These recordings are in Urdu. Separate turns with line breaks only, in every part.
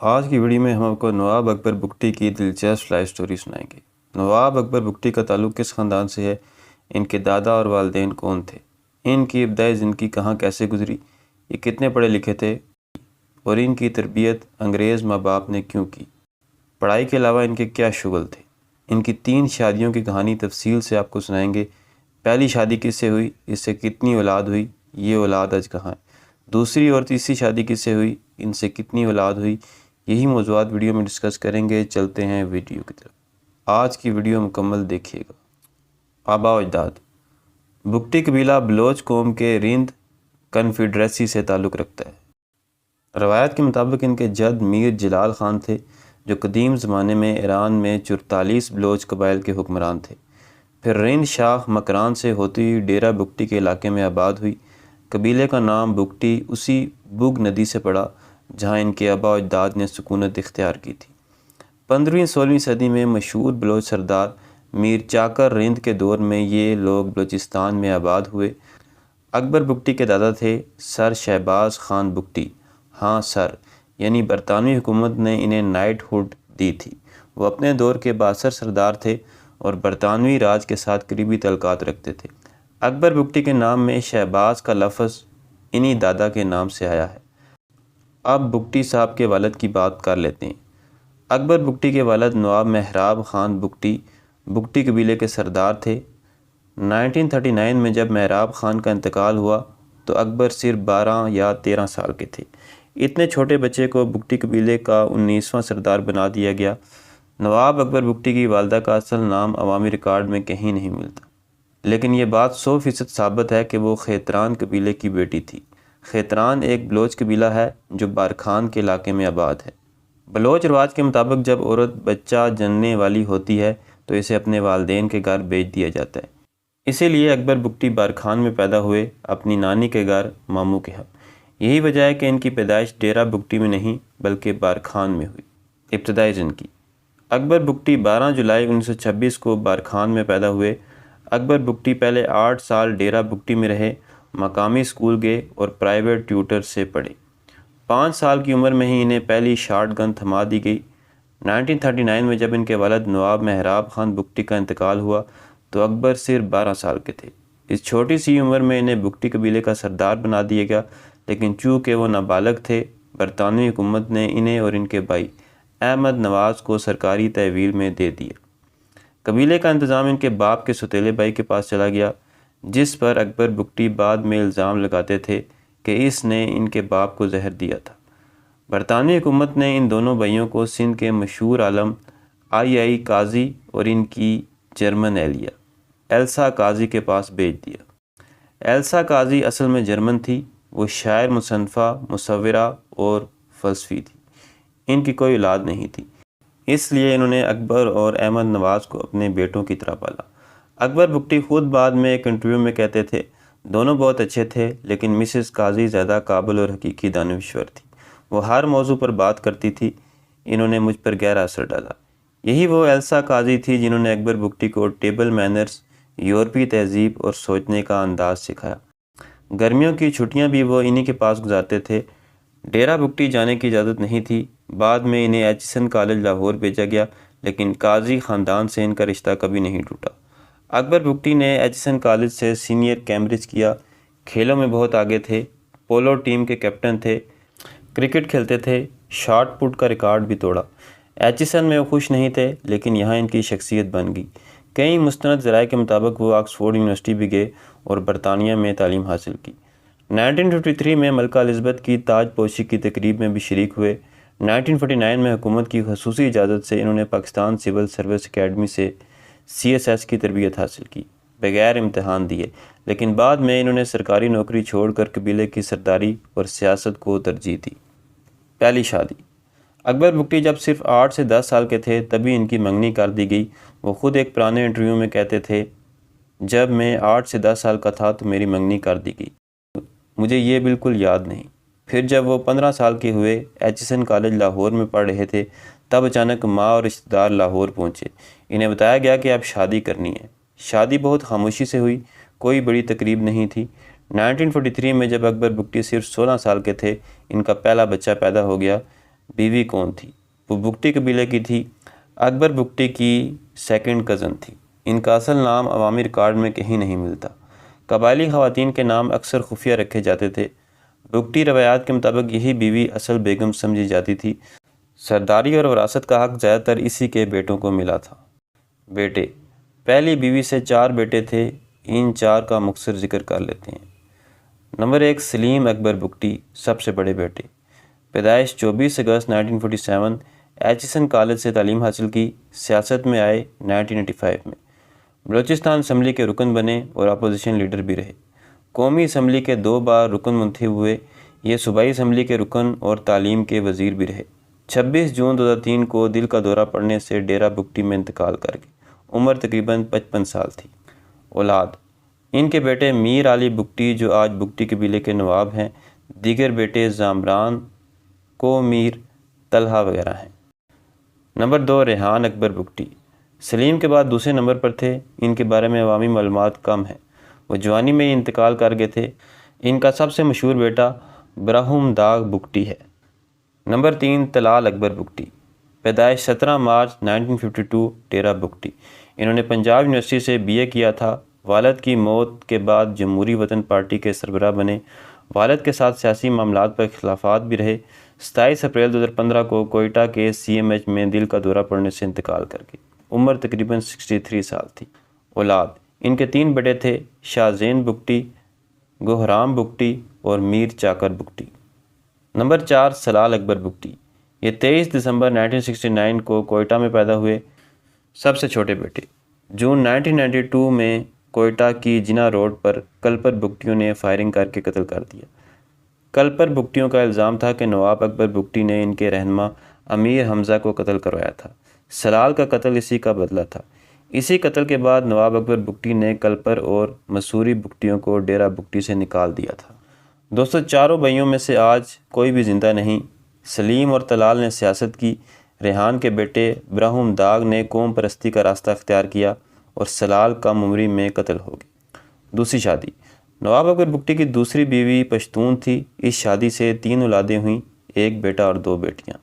آج کی ویڈیو میں ہم آپ کو نواب اکبر بگٹی کی دلچسپ لائف سٹوری سنائیں گے۔ نواب اکبر بگٹی کا تعلق کس خاندان سے ہے، ان کے دادا اور والدین کون تھے، ان کی ابتدائی زندگی کہاں کیسے گزری، یہ کتنے پڑھے لکھے تھے اور ان کی تربیت انگریز ماں باپ نے کیوں کی، پڑھائی کے علاوہ ان کے کیا شغل تھے۔ ان کی 3 شادیوں کی کہانی تفصیل سے آپ کو سنائیں گے۔ پہلی شادی کس سے ہوئی، اس سے کتنی اولاد ہوئی، یہ اولاد آج کہاں ہے۔ دوسری اور تیسری شادی کس سے ہوئی، ان سے کتنی اولاد ہوئی، یہی موضوعات ویڈیو میں ڈسکس کریں گے۔ چلتے ہیں ویڈیو کی طرف۔ آج کی ویڈیو مکمل دیکھیے گا۔ آباء و اجداد۔ بگٹی قبیلہ بلوچ قوم کے رند کنفیڈریسی سے تعلق رکھتا ہے۔ روایت کے مطابق ان کے جد میر جلال خان تھے، جو قدیم زمانے میں ایران میں 44 بلوچ قبائل کے حکمران تھے۔ پھر رند شاخ مکران سے ہوتی ہوئی ڈیرہ بگٹی کے علاقے میں آباد ہوئی۔ قبیلے کا نام بگٹی اسی بگ ندی سے پڑا جہاں ان کے آباء و اجداد نے سکونت اختیار کی تھی۔ 15ویں-16ویں صدی میں مشہور بلوچ سردار میر چاکر رند کے دور میں یہ لوگ بلوچستان میں آباد ہوئے۔ اکبر بگٹی کے دادا تھے سر شہباز خان بگٹی۔ ہاں سر، یعنی برطانوی حکومت نے انہیں نائٹ ہوڈ دی تھی۔ وہ اپنے دور کے بااثر سردار تھے اور برطانوی راج کے ساتھ قریبی تعلقات رکھتے تھے۔ اکبر بگٹی کے نام میں شہباز کا لفظ انہی دادا کے نام سے آیا ہے۔ اب بگٹی صاحب کے والد کی بات کر لیتے ہیں۔ اکبر بگٹی کے والد نواب محراب خان بگٹی بگٹی قبیلے کے سردار تھے۔ 1939 میں جب محراب خان کا انتقال ہوا تو اکبر صرف 12 یا 13 سال کے تھے۔ اتنے چھوٹے بچے کو بگٹی قبیلے کا 19واں سردار بنا دیا گیا۔ نواب اکبر بگٹی کی والدہ کا اصل نام عوامی ریکارڈ میں کہیں نہیں ملتا، لیکن یہ بات 100% ثابت ہے کہ وہ خیتران قبیلے کی بیٹی تھی۔ خیتران ایک بلوچ قبیلہ ہے جو بارکھان کے علاقے میں آباد ہے۔ بلوچ رواج کے مطابق جب عورت بچہ جننے والی ہوتی ہے تو اسے اپنے والدین کے گھر بھیج دیا جاتا ہے۔ اسی لیے اکبر بگٹی بارکھان میں پیدا ہوئے، اپنی نانی کے گھر ماموں کے ہاں۔ یہی وجہ ہے کہ ان کی پیدائش ڈیرہ بگٹی میں نہیں بلکہ بارکھان میں ہوئی۔ ابتدائی زندگی۔ اکبر بگٹی 12 جولائی 1926 کو بارکھان میں پیدا ہوئے۔ اکبر بگٹی پہلے 8 سال ڈیرہ بگٹی میں رہے، مقامی اسکول گئے اور پرائیویٹ ٹیوٹر سے پڑھے۔ 5 سال کی عمر میں ہی انہیں پہلی شارٹ گن تھما دی گئی۔ 1939 میں جب ان کے والد نواب محراب خان بگٹی کا انتقال ہوا تو اکبر صرف 12 سال کے تھے۔ اس چھوٹی سی عمر میں انہیں بگٹی قبیلے کا سردار بنا دیا گیا، لیکن چونکہ وہ نابالغ تھے، برطانوی حکومت نے انہیں اور ان کے بھائی احمد نواز کو سرکاری تحویل میں دے دیا۔ قبیلے کا انتظام ان کے باپ کے سوتیلے بھائی کے پاس چلا گیا، جس پر اکبر بگٹی بعد میں الزام لگاتے تھے کہ اس نے ان کے باپ کو زہر دیا تھا۔ برطانوی حکومت نے ان دونوں بھائیوں کو سندھ کے مشہور عالم آئی قاضی اور ان کی جرمن اہلیہ ایلسا قاضی کے پاس بھیج دیا۔ ایلسا قاضی اصل میں جرمن تھی۔ وہ شاعر، مصنفہ، مصورہ اور فلسفی تھی۔ ان کی کوئی اولاد نہیں تھی، اس لیے انہوں نے اکبر اور احمد نواز کو اپنے بیٹوں کی طرح پالا۔ اکبر بگٹی خود بعد میں ایک انٹرویو میں کہتے تھے، دونوں بہت اچھے تھے، لیکن مسز قاضی زیادہ قابل اور حقیقی دانشور تھی۔ وہ ہر موضوع پر بات کرتی تھی۔ انہوں نے مجھ پر گہرا اثر ڈالا۔ یہی وہ ایلسا قاضی تھی جنہوں نے اکبر بگٹی کو ٹیبل مینرز، یورپی تہذیب اور سوچنے کا انداز سکھایا۔ گرمیوں کی چھٹیاں بھی وہ انہی کے پاس گزارتے تھے۔ ڈیرہ بگٹی جانے کی اجازت نہیں تھی۔ بعد میں انہیں ایچسن کالج لاہور بھیجا گیا، لیکن قاضی خاندان سے ان کا رشتہ کبھی نہیں ٹوٹا۔ اکبر بگٹی نے ایچسن کالج سے سینئر کیمبرج کیا۔ کھیلوں میں بہت آگے تھے، پولو ٹیم کے کیپٹن تھے، کرکٹ کھیلتے تھے، شاٹ پٹ کا ریکارڈ بھی توڑا۔ ایچسن میں وہ خوش نہیں تھے، لیکن یہاں ان کی شخصیت بن گئی۔ کئی مستند ذرائع کے مطابق وہ آکسفورڈ یونیورسٹی بھی گئے اور برطانیہ میں تعلیم حاصل کی۔ 1953 میں ملکہ الزبتھ کی تاج پوشی کی تقریب میں بھی شریک ہوئے۔ 1949 میں حکومت کی خصوصی اجازت سے انہوں نے پاکستان سول سروس اکیڈمی سے CSS کی تربیت حاصل کی، بغیر امتحان دیے، لیکن بعد میں انہوں نے سرکاری نوکری چھوڑ کر قبیلے کی سرداری اور سیاست کو ترجیح دی۔ پہلی شادی۔ اکبر بگٹی جب صرف 8 سے 10 سال کے تھے تبھی ان کی منگنی کر دی گئی۔ وہ خود ایک پرانے انٹرویو میں کہتے تھے، جب میں 8 سے 10 سال کا تھا تو میری منگنی کر دی گئی، مجھے یہ بالکل یاد نہیں۔ پھر جب وہ 15 سال کے ہوئے، ایچسن کالج لاہور میں پڑھ رہے تھے، تب اچانک ماں اور رشتہ دار لاہور پہنچے۔ انہیں بتایا گیا کہ اب شادی کرنی ہے۔ شادی بہت خاموشی سے ہوئی، کوئی بڑی تقریب نہیں تھی۔ 1943 میں جب اکبر بگٹی صرف 16 سال کے تھے، ان کا پہلا بچہ پیدا ہو گیا۔ بیوی کون تھی؟ وہ بگٹی قبیلے کی تھی، اکبر بگٹی کی سیکنڈ کزن تھی۔ ان کا اصل نام عوامی ریکارڈ میں کہیں نہیں ملتا۔ قبائلی خواتین کے نام اکثر خفیہ رکھے جاتے تھے۔ بگٹی روایات کے مطابق یہی بیوی اصل بیگم سمجھی جاتی تھی۔ سرداری اور وراثت کا حق زیادہ تر اسی کے بیٹوں کو ملا تھا۔ بیٹے: پہلی بیوی سے 4 بیٹے تھے، ان 4 کا مختصر ذکر کر لیتے ہیں۔ نمبر 1 سلیم اکبر بگٹی، سب سے بڑے بیٹے۔ پیدائش 24 اگست 1947، ایچسن کالج سے تعلیم حاصل کی۔ سیاست میں آئے 1985 میں۔ بلوچستان اسمبلی کے رکن بنے اور اپوزیشن لیڈر بھی رہے۔ قومی اسمبلی کے 2 بار رکن منتخب ہوئے۔ یہ صوبائی اسمبلی کے رکن اور تعلیم کے وزیر بھی رہے۔ 26 جون 2003 کو دل کا دورہ پڑنے سے ڈیرہ بگٹی میں انتقال کر گئے۔ عمر تقریباً 55 سال تھی۔ اولاد: ان کے بیٹے میر علی بگٹی جو آج بگٹی قبیلے کے نواب ہیں، دیگر بیٹے زامران، کو میر، طلحہ وغیرہ ہیں۔ نمبر 2 ریحان اکبر بگٹی، سلیم کے بعد دوسرے نمبر پر تھے۔ ان کے بارے میں عوامی معلومات کم ہیں۔ وہ جوانی میں ہی انتقال کر گئے تھے۔ ان کا سب سے مشہور بیٹا برہم داغ بگٹی ہے۔ نمبر 3 طلال اکبر بگٹی، پیدائش 17 مارچ 1952، ڈیرہ بگٹی۔ انہوں نے پنجاب یونیورسٹی سے BA کیا تھا۔ والد کی موت کے بعد جمہوری وطن پارٹی کے سربراہ بنے۔ والد کے ساتھ سیاسی معاملات پر اختلافات بھی رہے۔ 27 اپریل 2015 کو کوئٹہ کے CMH میں دل کا دورہ پڑنے سے انتقال کر گئے۔ عمر تقریباً 63 سال تھی۔ اولاد: ان کے 3 بیٹے تھے، شاہ زین بگٹی، گہرام بگٹی اور میر چاکر بگٹی۔ نمبر 4 سلال اکبر بگٹی، یہ 23 دسمبر 1969 کو کوئٹہ میں پیدا ہوئے۔ سب سے چھوٹے بیٹے۔ جون 1992 میں کوئٹہ کی جناح روڈ پر کلپر بگٹیوں نے فائرنگ کر کے قتل کر دیا۔ کلپر بگٹیوں کا الزام تھا کہ نواب اکبر بگٹی نے ان کے رہنما امیر حمزہ کو قتل کروایا تھا۔ سلال کا قتل اسی کا بدلہ تھا۔ اسی قتل کے بعد نواب اکبر بگٹی نے کلپر اور مسوری بگٹیوں کو ڈیرہ بگٹی سے نکال دیا تھا۔ دوستو، چاروں بھائیوں میں سے آج کوئی بھی زندہ نہیں۔ سلیم اور طلال نے سیاست کی، ریحان کے بیٹے برہم داغ نے قوم پرستی کا راستہ اختیار کیا اور سلال کم عمری میں قتل ہو گئے۔ دوسری شادی: نواب اکبر بگٹی کی دوسری بیوی پشتون تھی۔ اس شادی سے 3 اولادیں ہوئیں، 1 بیٹا اور 2 بیٹیاں۔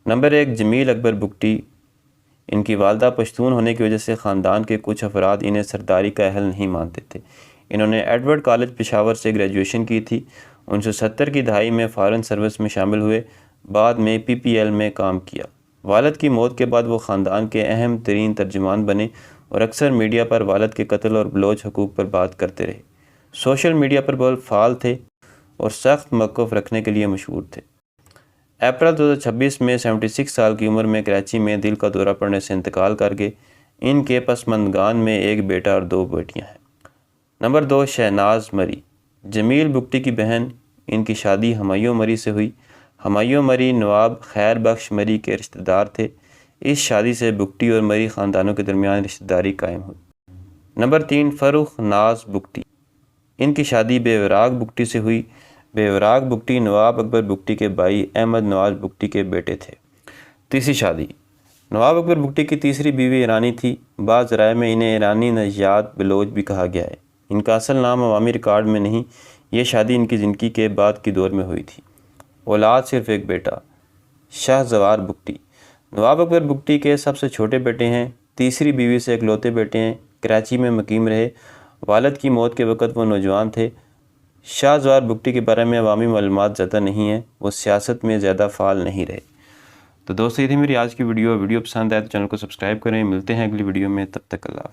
نمبر 1 جمیل اکبر بگٹی، ان کی والدہ پشتون ہونے کی وجہ سے خاندان کے کچھ افراد انہیں سرداری کا اہل نہیں مانتے تھے۔ انہوں نے ایڈورڈ کالج پشاور سے گریجویشن کی تھی۔ 1970 کی دہائی میں فارن سروس میں شامل ہوئے، بعد میں PPL میں کام کیا۔ والد کی موت کے بعد وہ خاندان کے اہم ترین ترجمان بنے اور اکثر میڈیا پر والد کے قتل اور بلوچ حقوق پر بات کرتے رہے۔ سوشل میڈیا پر بہت فعال تھے اور سخت موقف رکھنے کے لیے مشہور تھے۔ اپریل 2026 میں 76 سال کی عمر میں کراچی میں دل کا دورہ پڑنے سے انتقال کر گئے۔ ان کے پسماندگان میں 1 بیٹا اور 2 بیٹیاں ہیں۔ نمبر 2 شہناز مری، جمیل بگٹی کی بہن۔ ان کی شادی ہمایوں مری سے ہوئی۔ ہمایوں مری نواب خیر بخش مری کے رشتہ دار تھے۔ اس شادی سے بگٹی اور مری خاندانوں کے درمیان رشتہ داری قائم ہوئی۔ نمبر 3 فرخ ناز بگٹی، ان کی شادی بے وراق بگٹی سے ہوئی۔ بے وراق بگٹی نواب اکبر بگٹی کے بھائی احمد نواز بگٹی کے بیٹے تھے۔ تیسری شادی: نواب اکبر بگٹی کی تیسری بیوی ایرانی تھی۔ بعض رائے میں انہیں ایرانی نژاد بلوچ بھی کہا گیا ہے۔ ان کا اصل نام عوامی ریکارڈ میں نہیں۔ یہ شادی ان کی زندگی کے بعد کی دور میں ہوئی تھی۔ اولاد صرف 1 بیٹا، شاہ زوار بگٹی، نواب اکبر بگٹی کے سب سے چھوٹے بیٹے ہیں۔ تیسری بیوی سے اکلوتے بیٹے ہیں۔ کراچی میں مقیم رہے۔ والد کی موت کے وقت وہ نوجوان تھے۔ شاہ زوار بگٹی کے بارے میں عوامی معلومات زیادہ نہیں ہیں۔ وہ سیاست میں زیادہ فعال نہیں رہے۔ تو دوستو، یہ تھی میری آج کی ویڈیو پسند آئے تو چینل کو سبسکرائب کریں۔ ملتے ہیں اگلی ویڈیو میں، تب تک اللہ حافظ۔